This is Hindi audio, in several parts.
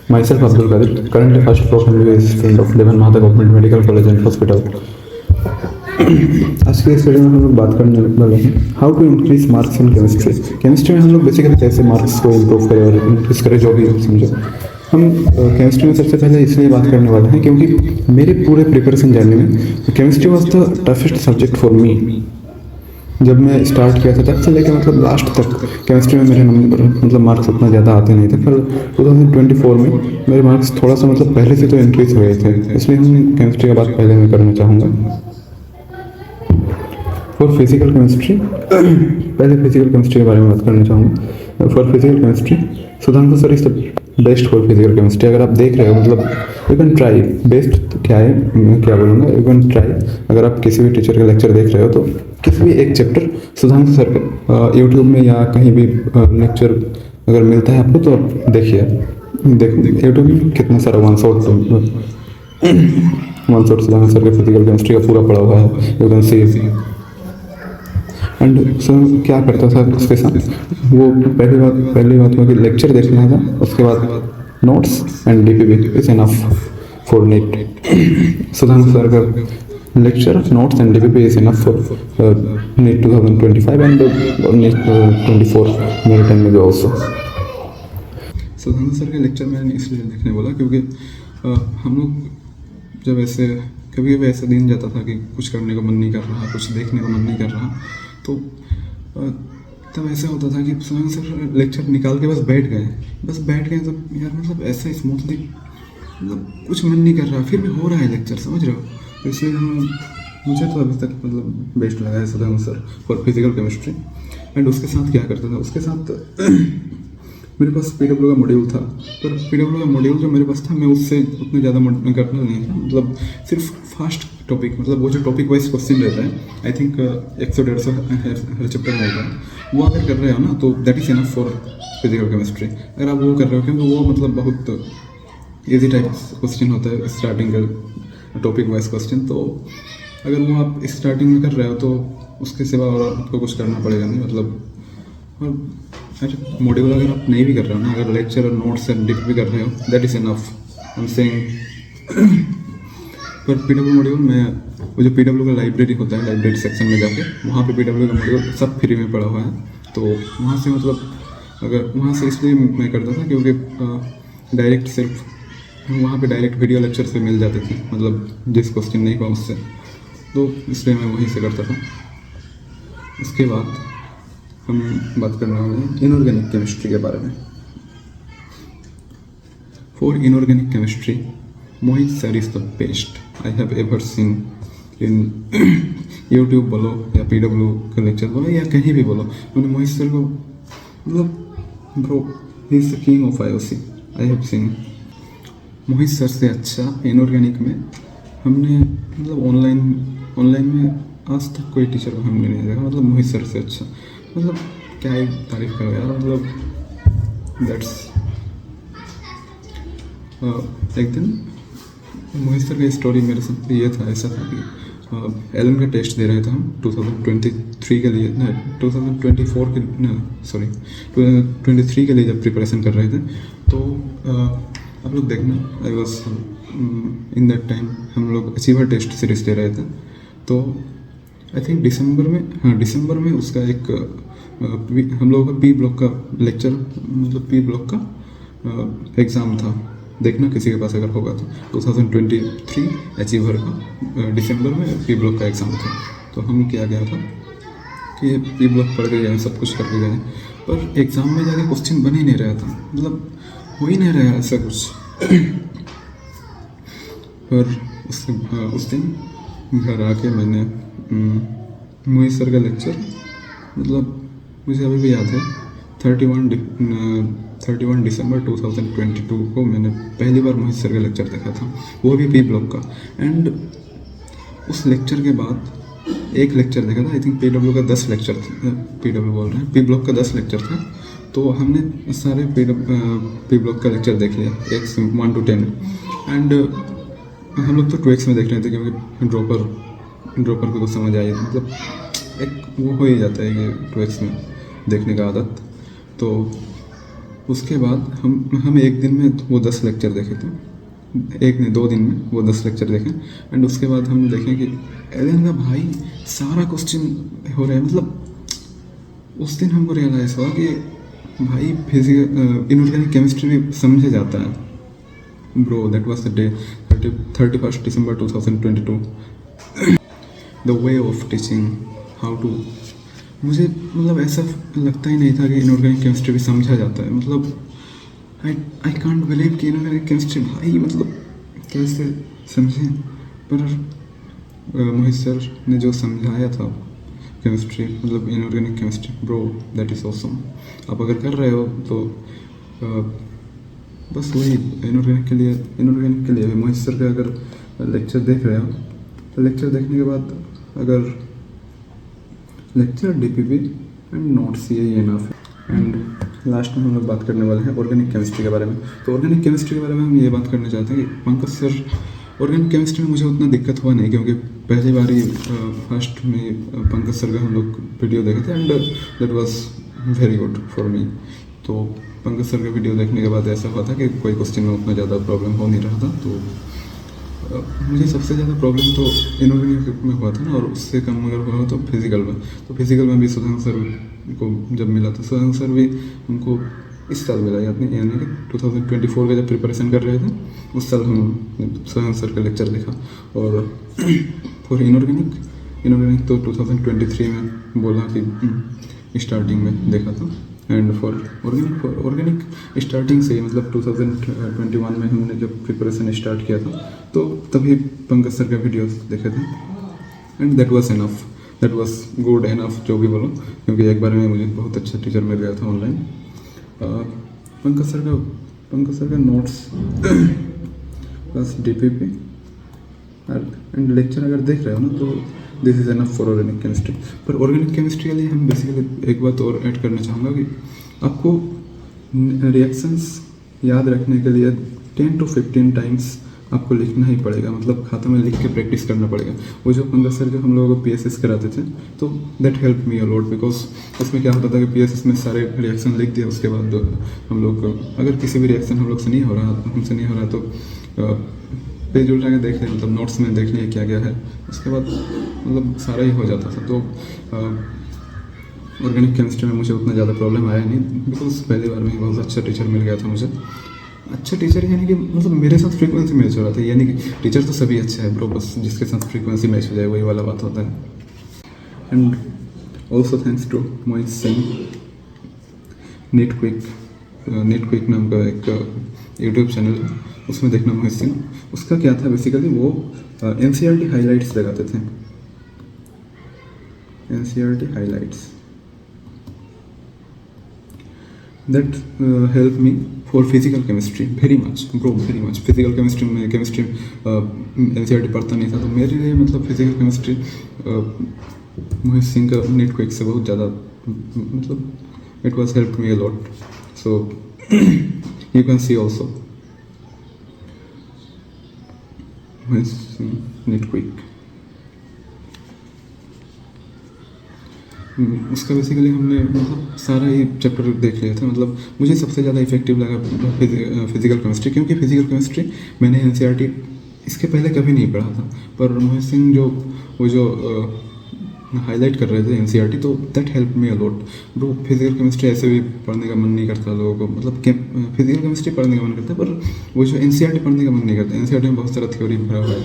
Myself Abdul Qadir, currently first floor MBBS student of Devan Mahata Government Medical College and Hospital. आज के इस वीडियो में हम लोग बात करने वाले हैं how to increase marks in chemistry. Chemistry में हम लोग बेसिकली कैसे मार्क्स को इम्प्रूव करें और इंक्रीज करें, जो भी समझो। हम केमिस्ट्री में सबसे पहले इसलिए बात करने वाले हैं क्योंकि मेरे पूरे प्रिपरेशन जर्नी में chemistry was the toughest subject for me. जब मैं स्टार्ट किया था तब से लेकर मतलब लास्ट तक केमिस्ट्री में मेरे नंबर मतलब मार्क्स उतना ज़्यादा आते नहीं थे, पर 2024 में मेरे मार्क्स थोड़ा सा मतलब पहले से तो इंक्रीज हो गए थे, इसलिए हम केमिस्ट्री का बात पहले मैं करना चाहूँगा। फॉर फिजिकल केमिस्ट्री पहले फिजिकल केमिस्ट्री के बारे में बात करना चाहूँगा। For physical chemistry Sudhanshu sir is the best for physical chemistry. अगर आप देख रहे हो मतलब यू कैन ट्राई, बेस्ट तो क्या है मैं क्या बोलूँगा, यू कैन ट्राई। अगर आप किसी भी टीचर का लेक्चर देख रहे हो तो किसी भी एक चैप्टर सुधांशु सर का यूट्यूब में या कहीं भी लेक्चर अगर मिलता है आपको तो आप देखिए। देखो यूट्यूब में कितना सारा वन शॉट सुधांशु सर के फिजिकल केमिस्ट्री का पूरा पड़ा हुआ है, you can C. And sir क्या करता था उसके साथ, वो पहली बात हुआ कि लेक्चर देखना था, उसके बाद notes and DPP is enough for NEET. Sudhanshu sir का lecture, notes and DPP is enough for NEET 2025 and NEET 24 मेरे टाइम में भी ऑल्सो। सुधांशु सर के लेक्चर मैंने इसलिए देखने बोला क्योंकि हम लोग जब ऐसे कभी कभी ऐसा दिन जाता था कि कुछ करने को मन नहीं कर रहा, कुछ देखने को मन नहीं कर रहा, तो तब ऐसा होता था कि सुधांशु सर लेक्चर निकाल के बस बैठ गए तो यार मतलब ऐसा स्मूथली मतलब कुछ मन नहीं कर रहा, फिर भी हो रहा है लेक्चर, समझ रहे हो। तो इसलिए मुझे तो अभी तक मतलब बेस्ट लगा है Sudhanshu sir for physical chemistry. And उसके साथ क्या करता था, उसके साथ मेरे पास पीडब्ल्यू का मॉड्यूल था, पर पीडब्ल्यू का मॉड्यूल जो मेरे पास था मैं उससे उतने ज़्यादा करना नहीं था, मतलब सिर्फ फास्ट टॉपिक, मतलब वो जो टॉपिक वाइज क्वेश्चन रहता है, आई थिंक 100-150 हर चैप्टर में होता है, वो अगर कर रहे हो ना तो that is enough for physical chemistry. अगर आप वो कर रहे हो क्योंकि वो मतलब बहुत ईजी टाइप क्वेश्चन होता है स्टार्टिंग का टॉपिक वाइज क्वेश्चन, तो अगर वो आप स्टार्टिंग में कर रहे हो तो उसके सिवा और आपको कुछ करना पड़ेगा नहीं, मतलब। और मॉड्यूल अगर आप नहीं भी कर रहे हो ना, अगर लेक्चर और नोट्स एंड डिप भी कर रहे हो that is enough, I am saying. पर पीडब्ल्यू मॉड्यूल में वो जो पीडब्ल्यू का लाइब्रेरी होता है, लाइब्रेरी सेक्शन में जाके वहाँ पे पीडब्ल्यू का मॉड्यूल सब फ्री में पड़ा हुआ है, तो वहाँ से मतलब अगर वहाँ से इसलिए मैं करता था क्योंकि डायरेक्ट सिर्फ वहाँ पे डायरेक्ट वीडियो लेक्चर से मिल जाते थे, मतलब जिस क्वेश्चन नहीं हुआ उससे, तो इसलिए मैं वहीं से करता था। उसके बाद हम बात करने वाले हैं इनऑर्गेनिक केमिस्ट्री के बारे में। For inorganic chemistry Mohit sir is the best I have ever seen in YouTube बोलो या पीडब्ल्यू का लेक्चर बोलो या कहीं भी बोलो, मैंने मोहित सर को मतलब bro he is the king of IOC I have seen. Mohit sir से अच्छा इनऑर्गेनिक में हमने मतलब ऑनलाइन में आज तक कोई टीचर को हमने नहीं देखा, मतलब मोहित सर से अच्छा, मतलब क्या ही तारीफ करो यार, मतलब दैट्स। एक दिन मोहित सर का स्टोरी मेरे साथ ये था, ऐसा था कि एलन का टेस्ट दे रहे थे हम 2023 के लिए, 2024 के सॉरी 2023 के लिए जब प्रिपरेशन कर रहे थे, तो आप लोग देखना I was in that time हम लोग अचीवर टेस्ट सीरीज दे रहे थे, तो आई थिंक दिसंबर में उसका एक हम लोगों का पी ब्लॉक का लेक्चर, मतलब पी ब्लॉक का एग्ज़ाम था, देखना किसी के पास अगर होगा तो 2023 अचीवर का दिसंबर में पी ब्लॉक का एग्ज़ाम था। तो हम क्या गया था कि पी ब्लॉक पढ़ के गए, सब कुछ करके गए, पर एग्ज़ाम में जाके क्वेश्चन बन ही नहीं रहा था, मतलब हो ही नहीं रहा ऐसा कुछ। पर उस दिन घर आके मैंने मोहित सर का लेक्चर, मतलब मुझे अभी भी याद है 31 दिसंबर 2022 को मैंने पहली बार मोहित सर का लेक्चर देखा था, वो भी पी ब्लॉक का। एंड उस लेक्चर के बाद एक लेक्चर देखा था, आई थिंक पीडब्ल्यू का 10 लेक्चर था, पीडब्ल्यू बोल रहे हैं, पी ब्लॉक का 10 लेक्चर था, तो हमने सारे पी ब्लॉक का लेक्चर देख लिया 1 to 10। एंड हम लोग तो 2x में देख रहे थे क्योंकि ड्रॉपर को कुछ समझ आई, मतलब एक वो हो ही जाता है कि 2x में देखने का आदत। तो उसके बाद हम एक दिन में वो 10 लेक्चर देखे थे, एक नहीं 2 दिन में वो 10 लेक्चर देखे। एंड उसके बाद हम देखें कि एलन का भाई सारा क्वेश्चन हो रहा है। मतलब उस दिन हमको रियलाइज़ हुआ कि भाई फिजिकल इनऑर्गेनिक केमिस्ट्री भी समझे जाता है। Bro that was the day 31 December 2022। The way of teaching how to, मुझे मतलब ऐसा लगता ही नहीं था कि इनऑर्गेनिक केमिस्ट्री भी समझा जाता है। मतलब आई कांट बिलीव कि इनऑर्गेनिक केमिस्ट्री भाई मतलब कैसे समझें। पर मोहित सर ने जो समझाया था केमिस्ट्री, मतलब inorganic chemistry, bro that is awesome. आप अगर कर रहे हो तो बस वही इनऑर्गेनिक के लिए मोहित सर का अगर लेक्चर देख रहे हो तो लेक्चर देखने के बाद अगर लेक्चर डीपीपी एंड नोट्स यही इनफ है। एंड लास्ट में हम लोग बात करने वाले हैं ऑर्गेनिक केमिस्ट्री के बारे में। तो ऑर्गेनिक केमिस्ट्री के बारे में हम ये बात करना चाहते हैं कि पंकज सर, ऑर्गेनिक केमिस्ट्री में मुझे उतना दिक्कत हुआ नहीं, क्योंकि पहली बार ही फर्स्ट में पंकज सर का हम लोग वीडियो देखे थे and that was very good for me. तो पंकज सर का वीडियो देखने के बाद ऐसा हुआ था कि कोई क्वेश्चन में उतना ज़्यादा प्रॉब्लम हो नहीं रहा था। तो मुझे सबसे ज़्यादा प्रॉब्लम तो इनऑर्गेनिक में हुआ था ना, और उससे कम अगर हुआ तो फिजिकल में। तो फिजिकल में भी सुधांक सर को जब मिला था, सुधांक सर भी हमको इस साल मिला, यानी कि 2024 का जब प्रिपरेशन कर रहे थे उस साल हम सुधांक सर का लेक्चर देखा। और फॉर इनऑर्गेनिक तो 2023 में बोला कि स्टार्टिंग में देखा था। एंड फॉर ऑर्गेनिक स्टार्टिंग से ही, मतलब 2021 में हमने जब प्रिपरेशन स्टार्ट किया था तो तभी पंकज सर का वीडियोस देखे थे। And that was enough, that was good enough, जो भी बोलो, क्योंकि एक बार में मुझे बहुत अच्छा टीचर मिल गया था ऑनलाइन। पंकज सर का notes plus DPP and lecture अगर देख रहे हो ना तो this is enough for organic chemistry. पर ऑर्गेनिक केमिस्ट्री के लिए हम बेसिकली एक बात और ऐड करना चाहूँगा कि आपको रिएक्शंस याद रखने के लिए 10 to 15 टाइम्स आपको लिखना ही पड़ेगा, मतलब खाता में लिख के प्रैक्टिस करना पड़ेगा। वो जो पंकज सर जो हम लोगों को PSS कराते थे तो that help me a lot, because उसमें क्या होता था कि PSS में सारे रिएक्शन लिख दिए, उसके बाद हम लोग अगर किसी भी रिएक्शन हम लोग से नहीं हो रहा, हमसे नहीं हो रहा तो पेज उल्टा के देख लिया, मतलब नोट्स में देख लिया क्या क्या है, उसके बाद मतलब सारा ही हो जाता था। तो ऑर्गेनिक केमिस्ट्री में मुझे उतना ज़्यादा प्रॉब्लम आया नहीं, बिकॉज पहली बार में ही बहुत अच्छा टीचर मिल गया था मुझे। अच्छा टीचर यानी कि मतलब मेरे साथ फ्रीक्वेंसी मैच हो रहा था, यानी कि टीचर तो सभी अच्छा है ब्रो, बस जिसके साथ फ्रीक्वेंसी मैच हो जाए वही वाला बात होता है। And also thanks to Mohit Singh, NEET quick नाम का एक यूट्यूब चैनल है, उसमें देखना मोहित सिंह। उसका क्या था बेसिकली, वो NCERT हाईलाइट्स लगाते थे, NCERT highlights. That help me for physical chemistry very much bro, very much. Physical chemistry में NCERT पढ़ता नहीं था, तो मेरे लिए मतलब फिजिकल केमिस्ट्री मोहित सिंह का नीट क्विक से बहुत ज़्यादा, मतलब it was help me a lot. So you can see also NEET quick. उसका बेसिकली हमने मतलब सारा ही चैप्टर देख लिया था। मतलब मुझे सबसे ज़्यादा इफेक्टिव लगा फिजिकल केमिस्ट्री, क्योंकि फिजिकल केमिस्ट्री मैंने NCERT इसके पहले कभी नहीं पढ़ा था, पर मोहित सिंह जो हाईलाइट कर रहे थे NCERT, तो that help me a lot bro. Physical chemistry ऐसे भी पढ़ने का मन नहीं करता लोगों को, मतलब फिजिकल केमिस्ट्री पढ़ने का मन करता है, पर वो जो NCERT पढ़ने का मन नहीं करता। NCERT में बहुत सारा थ्योरी भरा हुआ है,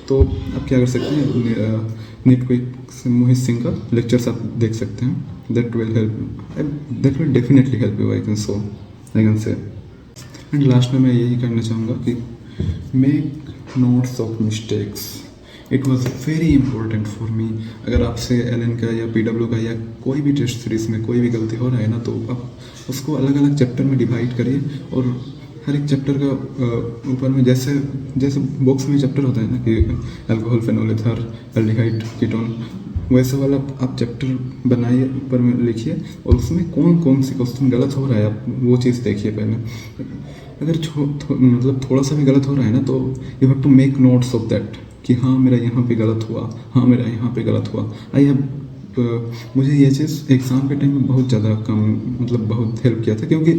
तो आप क्या कर सकते हैं, नीट क्विक से मोहित सिंह का लेक्चर्स आप देख सकते हैं। That will definitely help you, I can say. And last में मैं यही करना चाहूँगा कि make notes of mistakes, it was very important for me. अगर आपसे LN का या PW का या कोई भी टेस्ट सीरीज में कोई भी गलती हो रहा है ना, तो आप उसको अलग अलग चैप्टर में डिवाइड करिए, और हर एक चैप्टर का ऊपर में जैसे बॉक्स में चैप्टर होता है ना कि alcohol, phenol ether, aldehyde, ketone, वैसे वाला आप चैप्टर बनाइए, ऊपर में लिखिए, और उसमें कौन कौन सी क्वेश्चन गलत हो रहा है आप वो चीज़ देखिए पहले। अगर मतलब थोड़ा सा भी गलत हो रहा है ना, तो you have to make notes of that कि हाँ मेरा यहाँ पे गलत हुआ, हाँ मेरा यहाँ पे गलत हुआ। आई हैव मुझे ये चीज़ एग्ज़ाम के टाइम में बहुत ज़्यादा कम मतलब बहुत हेल्प किया था, क्योंकि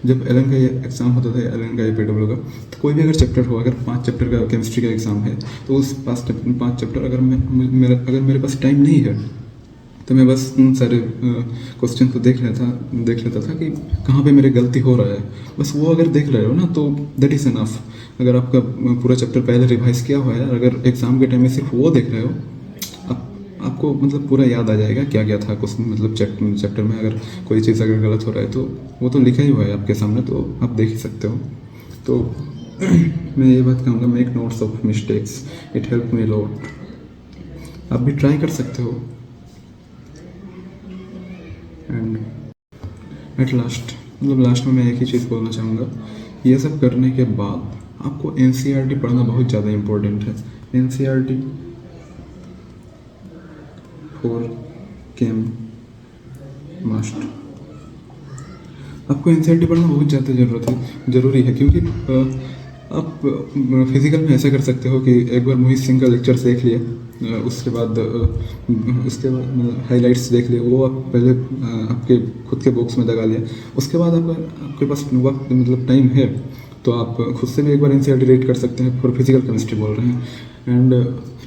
जब एलन का ये एग्ज़ाम होता था, एलन का APW का, तो कोई भी अगर चैप्टर हो, अगर 5 चैप्टर का केमिस्ट्री का एग्ज़ाम है, तो उस 5 चैप्टर अगर मेरे पास टाइम नहीं है, तो मैं बस उन सारे क्वेश्चन को देख लेता था कि कहाँ पे मेरी गलती हो रहा है। बस वो अगर देख रहे हो ना, तो दैट इज़ इनफ। अगर आपका पूरा चैप्टर पहले रिवाइज किया हुआ है, अगर एग्ज़ाम के टाइम में सिर्फ वो देख रहे हो, आपको मतलब पूरा याद आ जाएगा क्या क्या था कुछ मतलब चैप्टर में। अगर कोई चीज़ अगर गलत हो रहा है, तो वो तो लिखा ही हुआ है आपके सामने, तो आप देख ही सकते हो। तो मैं ये बात कहूँगा, make notes of mistakes, it help me lot. आप भी ट्राई कर सकते हो। एंड एट लास्ट, मतलब लास्ट में मैं एक ही चीज़ बोलना चाहूँगा, ये सब करने के बाद आपको NCERT पढ़ना बहुत ज़्यादा इम्पोर्टेंट है। NCERT फॉर केम मास्ट, आपको NCERT पढ़ना बहुत ज़्यादा ज़रूरी है, क्योंकि आप फिज़िकल में ऐसा कर सकते हो कि एक बार मोहित सिंह का लेक्चर्स देख लिए, उसके बाद हाइलाइट्स देख लिए, वो आप पहले आपके खुद के बॉक्स में लगा लिया। उसके बाद आपके पास वक्त मतलब टाइम है, तो आप खुद से भी एक बार NCERT रीड कर सकते हैं। फॉर फिजिकल केमिस्ट्री बोल रहे हैं। एंड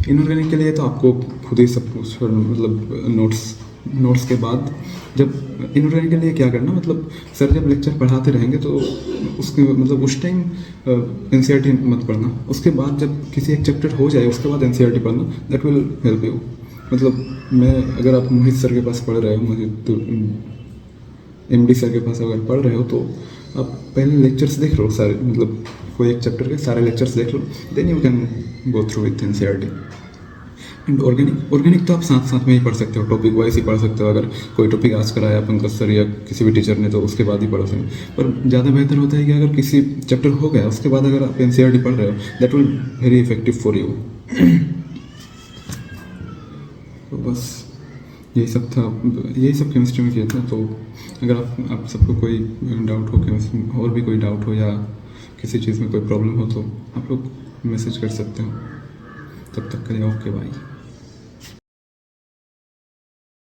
इनऑर्गेनिक के लिए तो आपको खुद ही सब कुछ मतलब नोट्स के बाद, जब इनऑर्गेनिक के लिए क्या करना, मतलब सर जब लेक्चर पढ़ाते रहेंगे, तो उसके मतलब उस टाइम NCERT मत पढ़ना। उसके बाद जब किसी एक चैप्टर हो जाए, उसके बाद NCERT पढ़ना, दैट विल हेल्प यू। मतलब अगर आप मोहित सर के पास पढ़ रहे हो, MD सर के पास अगर पढ़ रहे हो, तो आप पहले लेक्चर्स देख लो सारे, मतलब कोई एक चैप्टर के सारे लेक्चर्स देख लो, then you can go through with NCERT। And organic तो आप साथ साथ में ही पढ़ सकते हो, टॉपिक वाइज ही पढ़ सकते हो। अगर कोई टॉपिक आज कराया पंकज सर या किसी भी टीचर ने, तो उसके बाद ही पढ़ सकते हो। पर ज़्यादा बेहतर होता है कि अगर किसी चैप्टर हो गया, उसके बाद अगर आप NCERT पढ़ रहे हो, that will very effective for you. तो बस यही सब था, यही सब केमिस्ट्री में किया था। तो अगर आप सबको कोई डाउट हो, केमिस्ट्री और भी कोई डाउट हो, या किसी चीज़ में कोई प्रॉब्लम हो, तो आप लोग मैसेज कर सकते हो। तब तक के लिए ओके बाय।